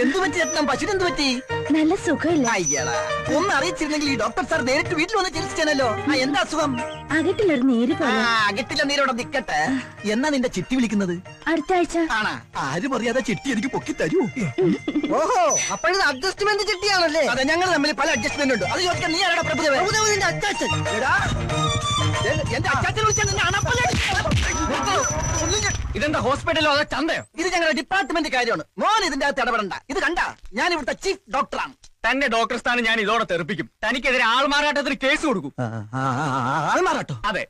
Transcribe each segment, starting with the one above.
എന്ത് പറ്റി ചേട്ടൻ? പശുവിന് എന്ത് പറ്റി? നല്ല സുഖമില്ല. അയ്യടാ, ഒന്ന് അറിയിച്ചിരുന്നെങ്കിൽ ഈ ഡോക്ടർ സാർ നേരിട്ട് വീട്ടിൽ വന്ന് ചികിത്സിച്ചാനല്ലോ. എന്താ അസുഖം? അകട്ടിലൊരു നീര് പോലെ. അകട്ടില്ല നീരോടെ നിക്കട്ടെ. എന്നാ നിന്റെ ചിട്ടി വിളിക്കുന്നത്? അടുത്ത ആഴ്ച. ആണാ? ആരും അറിയാതെ ചിട്ടി എനിക്ക് പൊക്കി തരൂ. ഓഹോ, അപ്പോഴത് അഡ്ജസ്റ്റ്മെന്റ് ചിട്ടിയാണല്ലേ? അതെ, ഞങ്ങൾ തമ്മിൽ പല അഡ്ജസ്റ്റ്മെന്റ് ഉണ്ട്. അത് ചോദിക്കാൻ നീ ആരാടാ? പ്രഭുദേവന്റെ അച്ചാച്ചൻ. എന്റെ അച്ചാച്ചൻ വിളിച്ചാൽ നിന്നെ അണപ്പല്ലേ? ഇതെന്താ ഹോസ്പിറ്റലോ അതോ ചന്തയോ? ഇത് ഞങ്ങളുടെ ഡിപ്പാർട്ട്മെന്റ് കാര്യമാണ്. മോൻ ഇതിന്റെ അകത്ത് ഇടപെടണ്ട. ഇത് കണ്ട, ഞാൻ ഇവിടുത്തെ ചീഫ് ഡോക്ടറാണ്. തന്റെ ഡോക്ടർ സ്ഥാനം ഞാൻ ഇതോടെ തെറിപ്പിക്കും. തനിക്കെതിരെ ആൾമാറാട്ടത്തിന് കേസ് കൊടുക്കും. ആൾമാറാട്ടോ? അതെ,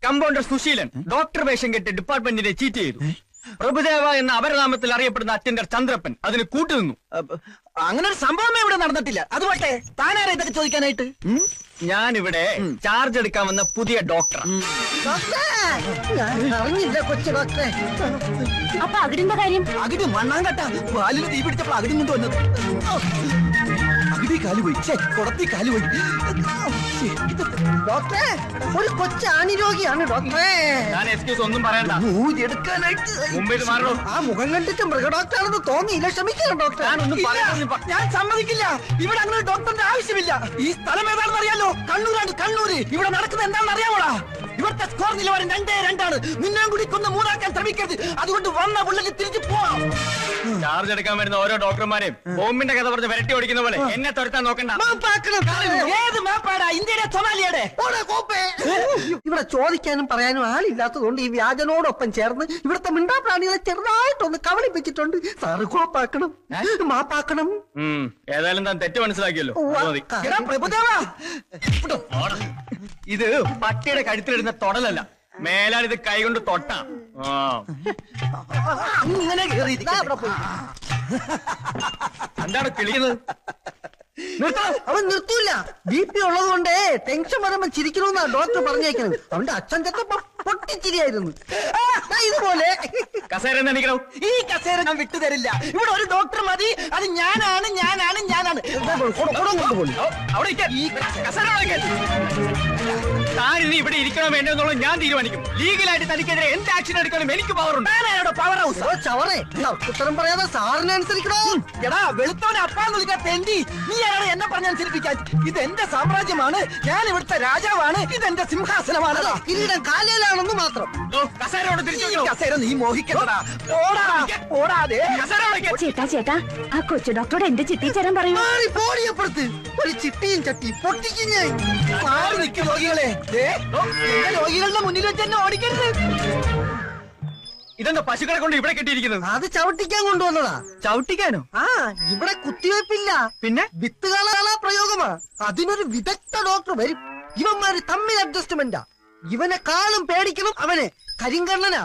കമ്പൗണ്ടർ സുശീലൻ ഡോക്ടർ വേഷം കെട്ടി ഡിപ്പാർട്ട്മെന്റിനെ ചീറ്റ് ചെയ്തു. പ്രഭുദേവ എന്ന അപരനാമത്തിൽ അറിയപ്പെടുന്ന അറ്റൻഡർ ചന്ദ്രപ്പൻ അതിന് കൂട്ടുനിന്നു. അങ്ങനെ ഒരു സംഭവമേ ഇവിടെ നടന്നിട്ടില്ല. അതുപോട്ടെ, താനാരാ ഇതൊക്കെ ചോദിക്കാനായിട്ട്? ഞാനിവിടെ ചാർജ് എടുക്കാൻ വന്ന പുതിയ ഡോക്ടർ. അറിഞ്ഞില്ല കൊച്ചു ഡോക്ടറെ. അപ്പൊ അകിടിന്റെ കാര്യം? അകിടി മണ്ണാങ്കട്ട പാലിൽ തീ പിടിച്ചപ്പോൾ അകിടി കൊണ്ട് വന്നത്. അകിടി കാലുപോയി, കുടത്തി കാലുപോയി. ഡോക്ടറെ, ഒരു കൊച്ചു ആണിരോഗിയാണ് ഡോക്ടറെ. ഞാൻ എക്സ്ക്യൂസ് ഒന്നും പറയണ്ട. എടുക്കാനായിട്ട് മുമ്പിൽ മാറണോ? ആ മുഖം കണ്ടിട്ട് മൃഗഡോക്ടറാണെന്ന് തോന്നിയില്ല. ക്ഷമിക്കണം ഡോക്ടർ. ഞാൻ സമ്മതിക്കില്ല. ഇവിടെ അങ്ങനെ ഡോക്ടറിന്റെ ആവശ്യമില്ല. ഈ സ്ഥലം ഏതാണെന്ന് അറിയാലോ? കണ്ണൂരാണ്. കണ്ണൂര്. ഇവിടെ നടക്കുന്നത് എന്താണെന്ന് അറിയാമോടാ? ഇവിടുത്തെ സ്കോർ നിലവാരം 2-2 നിന്നെ കൂടി കൊന്ന് മൂന്നാക്കാൻ ശ്രമിക്കരുത്. അതുകൊണ്ട് വന്ന പുള്ളിക്ക് തിരിച്ചു പോവാം. ചാർജ് എടുക്കാൻ വരുന്ന ഓരോ ഡോക്ടർമാരെയും ബോംബിന്റെ കഥ പറഞ്ഞ് വിരട്ടി ഓടിക്കുന്ന പോലെ എന്നെ തുരത്താൻ നോക്കണ്ട. ഏത് മാപ്പാടാ? ഇന്ത്യയുടെ സൊമാലിയുടെ? ഇവിടെ ചോദിക്കാനും പറയാനും ആളില്ലാത്തതുകൊണ്ട് ഈ വ്യാജനോടൊപ്പം ചേർന്ന് ഇവിടുത്തെ മിണ്ടാപ്രാണികളെ ചെറുതായിട്ടൊന്ന് കവളിപ്പിച്ചിട്ടുണ്ട്. സാറ് കോപ്പാക്കണം, മാപ്പാക്കണം. ഏതായാലും താൻ തെറ്റ് മനസ്സിലാക്കിയല്ലോ. പ്രഭുദേവാ, ഇത് പട്ടിയുടെ കഴുത്തിലിടുന്ന തൊടലല്ല. മേലാൽ ഇത് കൈകൊണ്ട് തൊട്ടാ. ഇങ്ങനെ എന്താണ് കിളിക്കുന്നത്? അവൻ നിർത്തൂല. BP ഉള്ളത് കൊണ്ടേ ടെൻഷൻ വരുമ്പോ ചിരിക്കണമെന്നാ ഡോക്ടർ പറഞ്ഞേക്കുന്നത്. അവന്റെ അച്ഛൻ ചെത്തപ്പോ പൊട്ടിച്ചിരിയായിരുന്നു. ഇതുപോലെ കസേര എണീക്കണോ? ഈ കസേര ഞാൻ വിട്ടുതരില്ല. ഇവിടെ ഒരു ഡോക്ടർ മതി. അത് ഞാനാണ്. താൻ ഇനി ഇവിടെ ഇരിക്കണോ വേണ്ടോ എന്നുള്ളത് ഞാൻ തീരുമാനിക്കും. ലീഗലായിട്ട് തനിക്കെതിരെ എന്ത് ആക്ഷൻ എടുക്കണം എനിക്ക് പവറുണ്ട്. പവർ ഹൗസ് ചവറേ, ഉത്തരം പറയാതെ സാറിനെ അനുസരിക്കണോ? എടാ, വെളുത്തവനെ അപ്പാന്ന് വിളിക്കാൻ തെണ്ടി. നീ ആരാണ് എന്നെ പറഞ്ഞനുസരിപ്പിക്കാൻ? ഇത് എന്റെ സാമ്രാജ്യമാണ്. ഞാൻ ഇവിടുത്തെ രാജാവാണ്. ഇതെന്റെ സിംഹാസനമാണ്. കിരീടം കാലയിലാണെന്ന് മാത്രം. കസേരയോട് തിരിച്ചു കസേര നീ മോഹിക്കണ്ടടാ. ഓടാതെ ചേട്ടാ, ആ കൊച്ചു ഡോക്ടറോട് എന്റെ ചിട്ടി ചേരാൻ പറയൂ. പോടിയപ്പുറത്ത് ഒരു ചിട്ടിയും ചട്ടി പൊട്ടിക്കും ഞാൻ. മാറി നിൽക്കും രോഗികളെ. എന്റെ രോഗികളുടെ മുന്നിൽ വെച്ച് എന്നെ ഓടിക്കരുത്. ഇതെന്താ പശുക്കളെ കൊണ്ട് ഇവിടെ കെട്ടിയിരിക്കുന്നത്? അത് ചവിട്ടിക്കാൻ കൊണ്ടുവന്നതാ. ചവിട്ടിക്കാനോ? ഇവിടെ കുത്തിവെപ്പില്ല, പിന്നെ വിത്തുകാല പ്രയോഗമാ. അതിനൊരു വിദഗ്ധ ഡോക്ടർ വരും. ഇവന്മാര് തമ്മിൽ അഡ്ജസ്റ്റ്മെന്റാ. ഇവനെക്കാളും പേടിക്കണം അവനെ. കരിങ്കണ്ണനാ.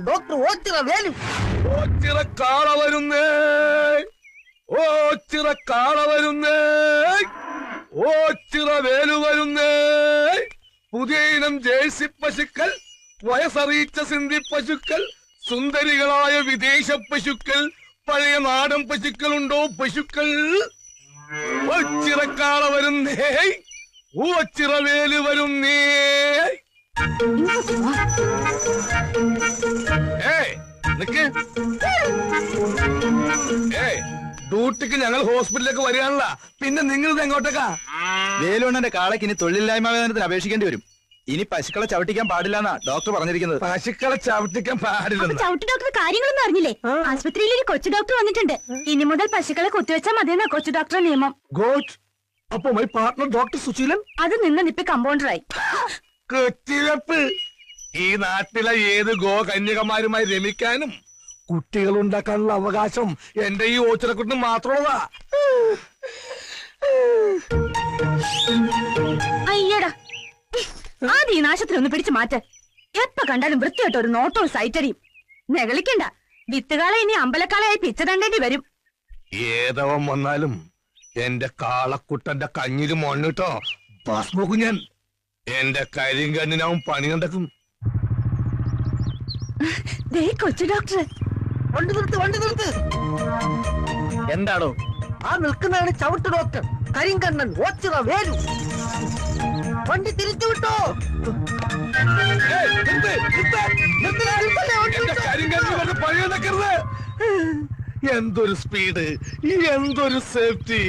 ഡോക്ടർ ഓച്ചിറ വേലു. ഓച്ചിറ കാള വരുന്നേ, ഓച്ചിറ കാള വരുന്നേ, ഓച്ചിറ വേലു വരുന്നേ. പുതിയ ഇനം ജേഴ്സി പശുക്കൾ, വയസ്സറിയിച്ച സിന്ധി പശുക്കൾ, സുന്ദരികളായ വിദേശ പശുക്കൾ, പഴയ നാടൻ പശുക്കളുണ്ടോ? പശുക്കൾ ഓച്ചിറക്കാള വരുന്നേ, ഓച്ചിറ വേലു വരുന്നേ. ഡ്യൂട്ടിക്ക് ഞങ്ങൾ ഹോസ്പിറ്റലിലേക്ക് വരികയാണല്ല, പിന്നെ നിങ്ങൾ ഇത് എങ്ങോട്ടേക്കാ? വേലുണ്ണന്റെ കാളയ്ക്ക് ഇനി തൊഴിലില്ലായ്മ വേതനത്തിന് അപേക്ഷിക്കേണ്ടി വരും. ഇനി പശുക്കളെ ചവിട്ടിക്കാൻ പാടില്ലെന്നാ ഡോക്ടർ പറഞ്ഞിരിക്കുന്നത്. പശുക്കളെ ചവിട്ടിക്കാൻ പാടില്ല. ചവിട്ടി ഡോക്ടർ കാര്യങ്ങളൊന്നും അറിഞ്ഞില്ലേ? ആശുപത്രിയിൽ ഒരു കൊച്ചു ഡോക്ടർ വന്നിട്ടുണ്ട്. ഇനി മുതൽ പശുക്കളെ കുത്തിവെച്ചാൽ മതിയെന്നാ കൊച്ചു ഡോക്ടറെ നിയമം. ഗോഡ്. അപ്പൊ മൈ പാർട്ണർ ഡോക്ടർ സുശീലൻ അത് നിന്നിപ്പ കമ്പൗണ്ടറായി. കുത്തിവെപ്പ് ഈ നാട്ടിലെ ഏത് കന്യകമാരുമായി രമിക്കാനും കുട്ടികൾ ഉണ്ടാക്കാനുള്ള അവകാശം എന്റെ ഈ ഓച്ചിറക്കുട്ടിന് മാത്രമുള്ളതാ. അയ്യടാ, ആദ്യം ഈ നാശത്തിൽ ഒന്ന് പിടിച്ചു മാറ്റ. എപ്പ കണ്ടാലും വൃത്തിയായിട്ട് ഒരു നോട്ടവും സൈറ്റടിയും. നെകളിക്കണ്ട, വിത്തുകാളെ ഇനി അമ്പലക്കാളയായി പിച്ച തണ്ടേണ്ടി വരും. ഏതവൻ വന്നാലും എന്റെ കാളക്കുട്ടന്റെ കഞ്ഞില് മണ്ണിട്ടോ പാസ് നോക്കും ഞാൻ. എന്റെ കരിങ്കണ്ണിനാവും പണി കണ്ടെത്തും. കൊച്ചു ഡോക്ടർ. വണ്ടി നിർത്ത്. എന്താണോ ആ നിൽക്കുന്നതാണ് ചവിട്ട് ഡോക്ടർ കരിങ്കണ്ണൻ ഓച്ചിറ വേലു. വണ്ടി തിരിച്ചു വിട്ടോ. എന്തൊരു സ്പീഡ്, എന്തൊരു സേഫ്റ്റി.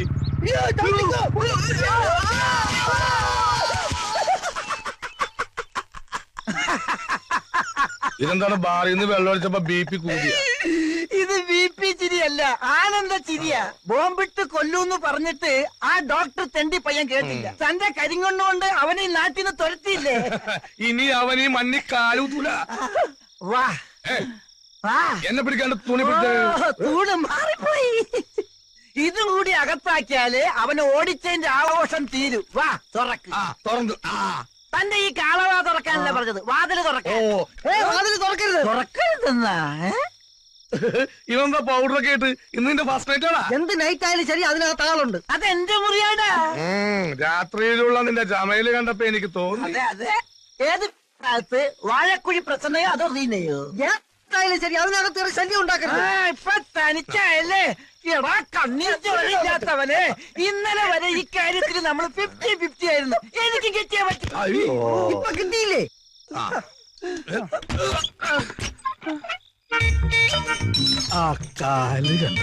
ഇതെന്താണ് ബാറിൽ നിന്ന് വെള്ളം ഒഴിച്ചപ്പോ BP കൂടിയ? ഇത് BP ചിരിയല്ല, ആനന്ദ ചിരിയാ. ബോംബിട്ട് കൊല്ലൂന്ന് പറഞ്ഞിട്ട് ആ ഡോക്ടർ തെണ്ടി പയ്യൻ കേട്ടില്ല. തന്റെ കരിങ്കൊണ്ടുകൊണ്ട് അവനെ ഈ നാട്ടിൽ നിന്ന് തുരത്തിയില്ലേ. ഇനി അവനീ മണ്ണി കാലൂത്തൂല. വാ വാ, എന്നെ പിടിക്കാണ്ട് തുണി പിടിച്ച തൂണ് മാറിപ്പോയി. ഇതും കൂടി അകത്താക്കിയാല് അവന് ഓടിച്ചതിന്റെ ആഘോഷം തീരും. വാ തുറക്ക്. തുറന്നു. തന്റെ ഈ കാളവാ തുറക്കാനല്ല പറഞ്ഞത്, വാതില് തുറക്കാൻ. വാതില് തുറക്കരുത്. തുറക്കരുതെന്നാ? ഇവന്താ പൗഡറൊക്കെ ഇട്ട് ഇന്ന് നിന്റെ ഫസ്റ്റ് നൈറ്റ് ആണാ? എന്ത് നൈറ്റ് ആയാലും ശരി അതിനകത്ത് ആളുണ്ട്. അതെന്റെ മുറിയാടാ. രാത്രിയിലുള്ള നിന്റെ ജമയില് കണ്ടപ്പോ എനിക്ക് തോന്നി. അതെ അതെ. ഏത് കാലത്ത് വാഴക്കുഴി പ്രസന്നയോ അതോ റീനയോ? എന്തായാലും ശരി അതിനകത്ത് ഒരു ശല്യം ഉണ്ടാക്കരുത്. ഇപ്പൊ തനിച്ചായല്ലേ? എടാ കണ്ണീർ ചോരയില്ലാത്തവന്, ഇന്നലെ വരെ ഈ കാര്യത്തിൽ നമ്മൾ 50-50 ആയിരുന്നു. എനിക്ക് കിട്ടിയാ പറ്റും. ഇപ്പൊ കിട്ടിയില്ലേ? ആ കാല് കണ്ട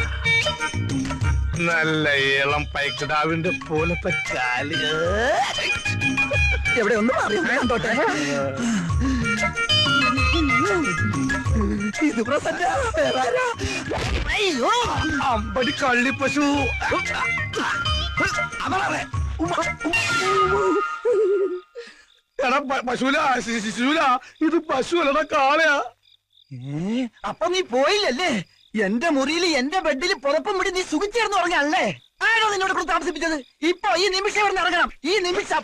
നല്ല ഏളം പൈക്കിടാവിന്റെ പോലത്തെ കാല്. എവിടെ ഒന്ന് അറിയാണ്ടോട്ടെ. ഇത് പ്രസന്ന. അയ്യോ അമ്പടി കള്ളിപ്പശു. എടാ പശുല, ശിശുല, ഇത് പശു അല്ലടാ കാളയാ. അപ്പൊ നീ പോയില്ലല്ലേ? എന്റെ മുറിയിൽ എന്റെ ബെഡിൽ പുറപ്പും പിടി നീ സുഖിച്ചേർന്ന് ഉറങ്ങാനല്ലേ? ആരോ നിന്നോട് കൂടെ താമസിപ്പിച്ചത്? ഇപ്പൊ ഈ നിമിഷം ഇവിടെ ഇറങ്ങണം. ഈ നിമിഷം.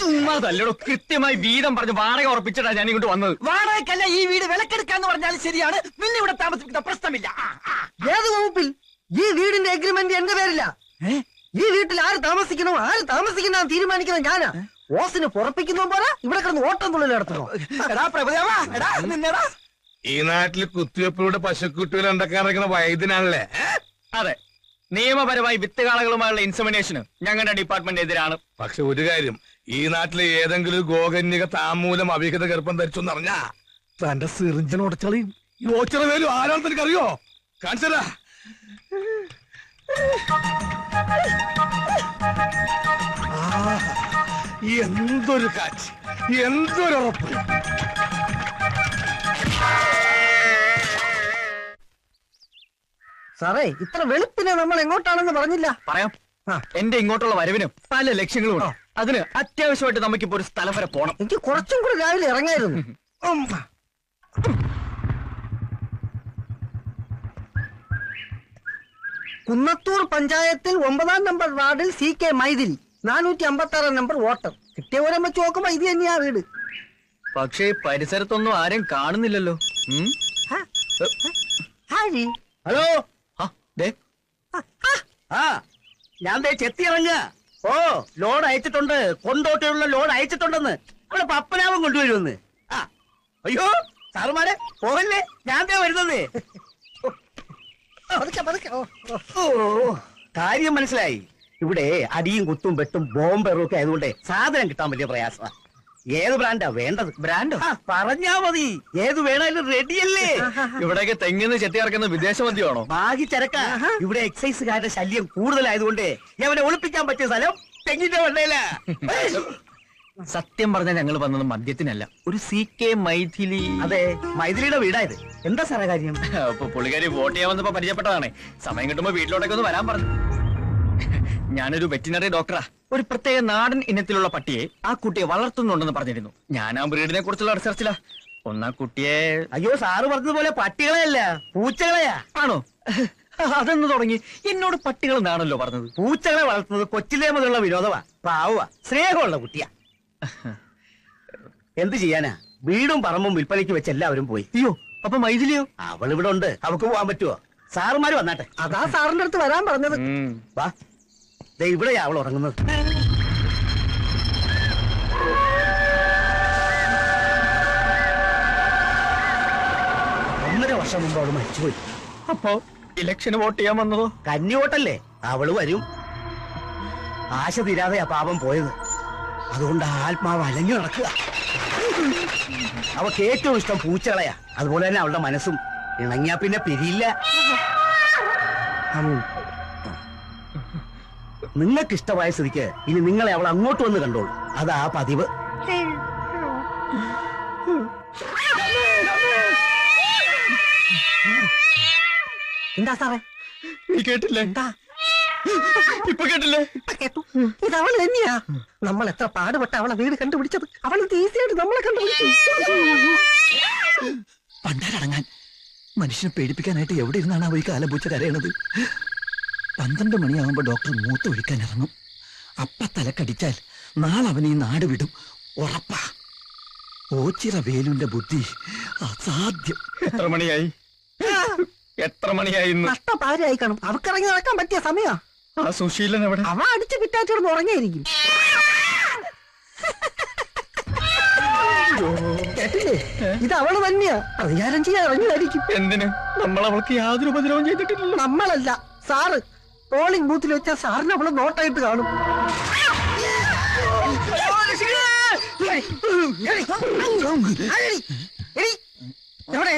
ചുമ്മാ തല്ലടോ, കൃത്യമായി വീതം പറഞ്ഞ് വാടക ഉറപ്പിച്ചിട്ടാ ഞാൻ ഇങ്ങോട്ട് വന്നത്. വാടകയ്ക്കല്ല, ഈ വീട് വിലക്കെടുക്കാന്ന് പറഞ്ഞാലും ശരിയാണ്. നിന്നെ ഇവിടെ താമസിപ്പിക്കുന്ന പ്രശ്നമില്ല. ഏത് വകുപ്പിൽ? ഈ വീടിന്റെ എഗ്രിമെന്റ് എന്റെ പേരില്ല. ഈ വീട്ടിൽ ആര് താമസിക്കണോ ആര് താമസിക്കുന്ന തീരുമാനിക്കുന്നത് ഞാനാ. ഓസിന് പുറപ്പിക്കുന്ന പോലെ ഇവിടെ കിടന്ന് ഓട്ടം തുള്ളൽ നടത്തണോ? എടാ പ്രഭുദേവാ, എടാ നിന്നെടാ. ഈ നാട്ടിൽ കുത്തിവെപ്പിലൂടെ പശുക്കുട്ടികൾ ഉണ്ടാക്കാൻ ഇറക്കുന്ന വൈദ്യനാണല്ലേ? അതെ, നിയമപരമായി വിത്തുകാളകളുമായുള്ള ഇൻസെമിനേഷന് ഞങ്ങളുടെ ഡിപ്പാർട്ട്മെന്റ് എതിരാണ്. പക്ഷെ ഒരു കാര്യം, ഈ നാട്ടിലെ ഏതെങ്കിലും ഒരു ഗോകന്യക താമൂലം അവിഹിത ഗർഭം ധരിച്ചെന്നറിഞ്ഞാ തന്റെ സിറിഞ്ചിനോട് ചളിയും. ഈ ഓച്ചിറ വേലും ആരാണെന്ന് എനിക്കറിയോ? കാണിച്ചതാ. എന്തൊരു കാറ്റ്, എന്തൊരുറപ്പ്. സാറേ ഇത്ര വെളുപ്പിനെ നമ്മൾ എങ്ങോട്ടാണെന്ന് പറഞ്ഞില്ല. പറയാം. എന്റെ ഇങ്ങോട്ടുള്ള വരവിന് പല ലക്ഷ്യങ്ങളും ഉണ്ട്. അതിന് അത്യാവശ്യമായിട്ട് നമുക്കിപ്പോ ഒരു സ്ഥലം വരെ പോണം. എനിക്ക് കുറച്ചും കൂടി രാവിലെ ഇറങ്ങായിരുന്നു. കുന്നത്തൂർ പഞ്ചായത്തിൽ 9ാം നമ്പർ വാർഡിൽ CK മൈഥിലി 456 നമ്പർ വോട്ടർ. കിട്ടിയ ഓരം വെച്ച് നോക്കുമ്പോ ഇത് തന്നെയാ വീട്. പക്ഷേ പരിസരത്തൊന്നും ആരും കാണുന്നില്ലല്ലോ. ഹലോ. ഞാൻ ചെത്തി ഇറങ്ങുക. ഓ ലോഡ് അയച്ചിട്ടുണ്ട്, കൊണ്ടോട്ടിയുള്ള ലോഡ് അയച്ചിട്ടുണ്ടെന്ന്. അവിടെ പപ്പനാവും കൊണ്ടുവരുമെന്ന്. അയ്യോ സാറുമാരെ പോകല്ലേ, ഞാൻ വരുന്നത്. ഓ കാര്യം മനസ്സിലായി. ഇവിടെ അടിയും കുത്തും വെട്ടും ബോംബെറും ഒക്കെ ആയതുകൊണ്ട് സാധനം കിട്ടാൻ വലിയ പ്രയാസമാണ്. ഏത് ബ്രാൻഡാ വേണ്ടത്? ബ്രാൻഡോ? പറഞ്ഞാ മതി, ഏത് വേണാലും റെഡിയല്ലേ. ഇവിടെയൊക്കെ തെങ്ങിന്ന് ചെത്തി ഇറക്കുന്ന വിദേശ മദ്യമാണോ? ബാഗി ചരക്ക. ഇവിടെ എക്സൈസുകാരുടെ ശല്യം കൂടുതലായതുകൊണ്ട് അവനെ ഒളിപ്പിക്കാൻ പറ്റിയ സ്ഥലം തെങ്ങിന്റെ വണ്ടയില. സത്യം പറഞ്ഞാൽ ഞങ്ങൾ വന്നത് മദ്യത്തിനല്ല, ഒരു CK മൈഥിലി. അതെ, മൈഥിലിയുടെ വീടായത്. എന്താ സാറേ കാര്യം? അപ്പൊ പുള്ളിക്കാരി വോട്ട് ചെയ്യാൻ വന്നപ്പോ പരിചയപ്പെട്ടതാണേ. സമയം കിട്ടുമ്പോ വീട്ടിലോട്ടൊക്കെ ഒന്ന് വരാൻ പറഞ്ഞു. ഞാനൊരു വെറ്റിനറി ഡോക്ടറാ. ഒരു പ്രത്യേക നാടൻ ഇനത്തിലുള്ള പട്ടിയെ ആ കുട്ടിയെ വളർത്തുന്നുണ്ടെന്ന് പറഞ്ഞിരുന്നു. ഞാൻ ആ ബ്രീഡിനെ കുറിച്ചുള്ള റിസർച്ചിലാ. ഒന്നാ കുട്ടിയെ. അയ്യോ സാറ് പറഞ്ഞതുപോലെ പട്ടികളെയല്ല, പൂച്ചകളെയാ. ആണോ? അതെന്ന് തുടങ്ങി. എന്നോട് പട്ടികൾ എന്നാണല്ലോ പറഞ്ഞത്. പൂച്ചകളെ വളർത്തുന്നത് കൊച്ചിലേ മുതലുള്ള വിനോദമാ. പാവ സ്നേഹമുള്ള കുട്ടിയാ. എന്ത് ചെയ്യാനാ, വീടും പറമ്പും വിൽപ്പനയ്ക്ക് വെച്ച് എല്ലാവരും പോയി. അയ്യോ, അപ്പൊ മൈഥിലിയോ? അവൾ ഇവിടെ ഉണ്ട്, അവക്ക് പോവാൻ പറ്റുമോ? സാറുമാര് വന്നാട്ടെ. അതാ സാറിന്റെ അടുത്ത് വരാൻ പറഞ്ഞത്. വാ, ഇവിടെയാ അവൾ ഉറങ്ങുന്നത്. 1.5 വർഷം മുമ്പ് അവള് മരിച്ചുപോയി. അപ്പോ ഇലക്ഷന് വോട്ട് ചെയ്യാൻ വന്നതോ? കന്നി വോട്ടല്ലേ, അവള് വരും. ആശ തീരാതെയാ പാപം പോയത്. അതുകൊണ്ട് ആത്മാവ് അലഞ്ഞു നടക്കുക. അവൾക്ക് ഏറ്റവും ഇഷ്ടം പൂച്ചകളെയാ. അതുപോലെ തന്നെ അവളുടെ മനസ്സും. ഇണങ്ങിയാ പിന്നെ പിരിയില്ല. നിങ്ങൾക്ക് ഇഷ്ടമായ സ്ഥിതിക്ക് ഇനി നിങ്ങളെ അവൾ അങ്ങോട്ട് വന്ന് കണ്ടോളൂ. അതാ പതിവ്. എന്താ സാറേ? നീ കേട്ടില്ലേ? എന്താ ഇപ്പൊ കേട്ടില്ലേ? കേട്ടു. ഇത് അവൾ തന്നെയാ. നമ്മൾ എത്ര പാടുപെട്ട അവളെ വീട് കണ്ടുപിടിച്ചത്. അവൾ ഈസിയായിട്ട് നമ്മളെ കണ്ടുപിടിച്ചു. പണ്ടാരടങ്ങാൻ മനുഷ്യനെ പേടിപ്പിക്കാനായിട്ട് എവിടെ ഇരുന്നാണ് അവ ഈ കാലപൂച്ച കരയണത്? 12 മണിയാകുമ്പോ ഡോക്ടർ മൂത്ത് ഒഴിക്കാൻ ഇറങ്ങും. അപ്പ തലക്കടിച്ചാൽ നാളെ അവൻ ഈ നാട് വിടും, ഉറപ്പാ. ഓച്ചിറ വേലുന്റെ ബുദ്ധി അസാധ്യം. എത്ര മണിയായി? നഷ്ടപാരായി കാണും. അവക്കിറങ്ങി നടക്കാൻ പറ്റിയ സമയാ. ആ സുശീലൻ എവിടെ? അവ അടിച്ച് പിറ്റാച്ചിടന്ന് ഉറങ്ങിയിരിക്കും. കേട്ടില്ലേ? ഇത് അവള് തന്നെയാ. പ്രതികാരം ചെയ്യാൻ ഇറങ്ങിയായിരിക്കും. എന്തിന്? നമ്മൾ അവൾക്ക് യാതൊരു ഉപദ്രവം ചെയ്തിട്ടില്ലല്ലോ. നമ്മളല്ല, സാറ്. പോളിംഗ് ബൂത്തിൽ വെച്ചാൽ സാറിന് അവള് നോട്ടായിട്ട് കാണും. എവിടെ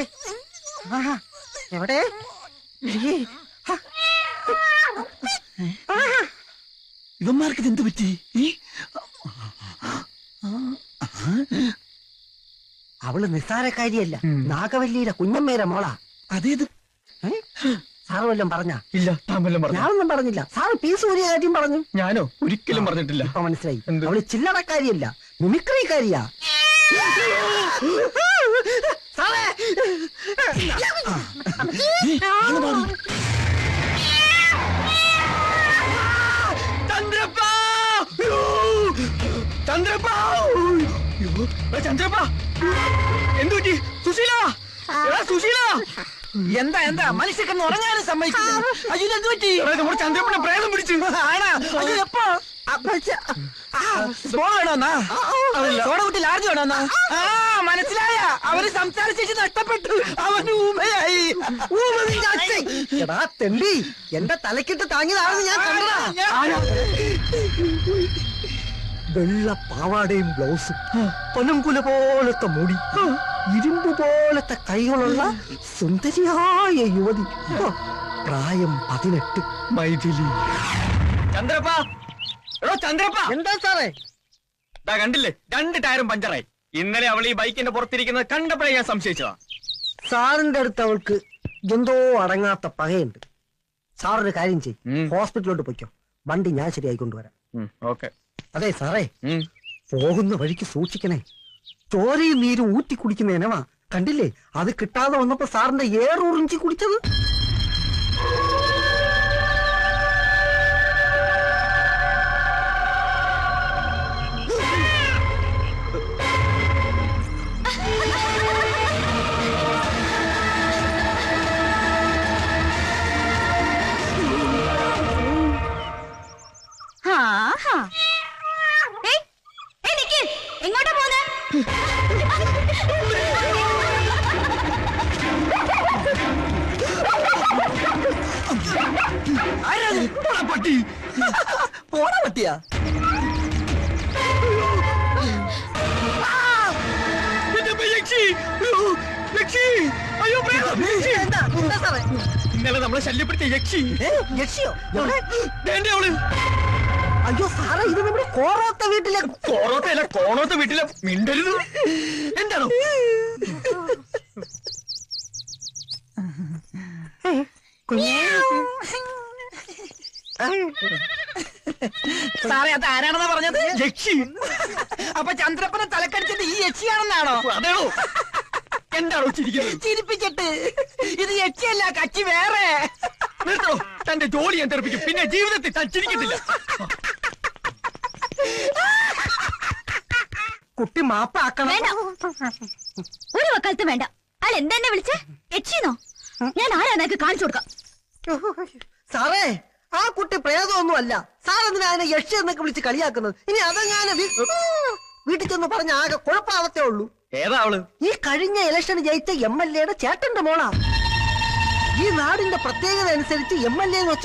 എവിടെ? ഇവന്മാർക്ക് എന്ത് പറ്റി? അവള് നിസ്സാരക്കാരിയല്ല. നാഗവല്ലിയുടെ കുഞ്ഞമ്മേരെ മോളാ. അതേത്? സാറ് വല്ലതും പറഞ്ഞാ? ഇല്ല, താൻ വല്ലതും പറഞ്ഞു? ഞാനൊന്നും പറഞ്ഞില്ല. സാറ് പീസ് ഊരിയ കാര്യം പറഞ്ഞു. ഞാനോ? ഒരിക്കലും പറഞ്ഞിട്ടില്ല. ഇപ്പൊ മനസ്സിലായി. എന്ത്? അവള് ചില്ലറക്കാരിയല്ല, മിമിക്രിക്കാരിയാ. സാറേ, എന്തു പറ്റി? സുശീല, സുശീല, എന്താ എന്താ മനുഷ്യക്കെന്ന് ഉറങ്ങാനും സമ്മതിക്കില്ല. അയ്യോ, എന്ത് പറ്റി? നമ്മുടെ ചന്ദ്രപ്പനെ പ്രേതം പിടിച്ചു. ആണാ? അയ്യോ, എപ്പോ? സോഡ വേണോന്നാ? സോഡ കുട്ടി ലാർജ് വേണോന്നാ? ആ, മനസ്സിലായ. അവര് സംസാരിച്ചു നഷ്ടപ്പെട്ടു. അവന് ഊമയായി. എടാ തെണ്ടി, എന്റെ തലക്കിട്ട് താങ്ങിയതാണെന്ന് ഞാൻ കണ്ടതാ. വെള്ള പാവാടയും ബ്ലൗസും, പനങ്കുല പോലത്തെ മുടി, ഇരുമ്പ് പോലത്തെ കൈകളുള്ള സുന്ദരിയായ യുവതി. പ്രായം 18. മൈഥിലി. ചന്ദ്രപ്പ, എടോ ചന്ദ്രപ്പ. എന്താ സാറേ? കണ്ടില്ലേ, 2 ടയറും പഞ്ചറായി. ഇന്നലെ അവൾ ഈ ബൈക്കിന്റെ പുറത്തിരിക്കുന്നത് കണ്ടപ്പോഴേ ഞാൻ സംശയിച്ചതാ. സാറിന്റെ അടുത്ത് അവൾക്ക് എന്തോ അടങ്ങാത്ത പകയുണ്ട്. സാറൊരു കാര്യം ചെയ്യും, ഹോസ്പിറ്റലിലോട്ട് പൊയ്ക്കോ. വണ്ടി ഞാൻ ശരിയായി കൊണ്ടുവരാം. ഓക്കെ. അതെ സാറേ, പോകുന്ന വഴിക്ക് സൂക്ഷിക്കണേ. ചോരയും നീരും ഊറ്റി കുടിക്കുന്ന ഇനവാ. കണ്ടില്ലേ, അത് കിട്ടാതെ വന്നപ്പോ സാറിന്റെ ഏറുറിഞ്ചി കുടിച്ചത്. എങ്ങോട്ടാ പോന്നെ? പട്ടി പോണ പട്ടിയാ? ഇന്നലെ നമ്മളെ ശല്യപ്പെടുത്തിയ യക്ഷി. യക്ഷിയോ? അവള്. അയ്യോ സാറേ, ഇത് നമ്മുടെ കോറോത്ത വീട്ടിലെ. കോറോത്തല്ല, കോണോത്ത വീട്ടിലെ. മിണ്ടരുത്. എന്താണോ? സാറേ, അത് ആരാണെന്നാ പറഞ്ഞത്? യക്ഷി. അപ്പൊ ചന്ദ്രപ്പനെ തലക്കടിച്ചത് ഈ യക്ഷിയാണെന്നാണോ? അതാണോ? എന്താണോ ചിരിക്കുന്നത്? ചിരിപ്പിച്ചിട്ട് ഇത് യക്ഷിയല്ല, കച്ചി വേറെ. നിർത്തോ, തന്റെ ജോലി ഞാൻ തെറിപ്പിക്കും. പിന്നെ ജീവിതത്തിൽ താൻ ചിരിക്കത്തില്ല. കുട്ടി മാപ്പാക്കണം. വേണ്ട, ഒരു വക്കാലത്ത് വേണ്ട. അയാൾ എന്തെന്നെ വിളിച്ചേ? യക്ഷിന്നോ? ഞാൻ ആരാന്നൊക്കെ കാണിച്ചു കൊടുക്കാം. സാറേ, ആ കുട്ടി പ്രേതമൊന്നും അല്ല. സാർ എന്തിനാ അതിനെ യക്ഷി എന്നൊക്കെ വിളിച്ച് കളിയാക്കുന്നത്? ഇനി അതെങ്ങാനും വീട്ടിൽ ചെന്ന് പറഞ്ഞ ആകെ കുഴപ്പാവത്തേ ഉള്ളൂ. ഏതാ അവള്? ഈ കഴിഞ്ഞ ഇലക്ഷൻ ജയിച്ച MLA യുടെ ചേട്ടന്റെ മോളാ. ഈ നാടിന്റെ പ്രത്യേകത അനുസരിച്ച് MLA എന്ന് വെച്ചാൽ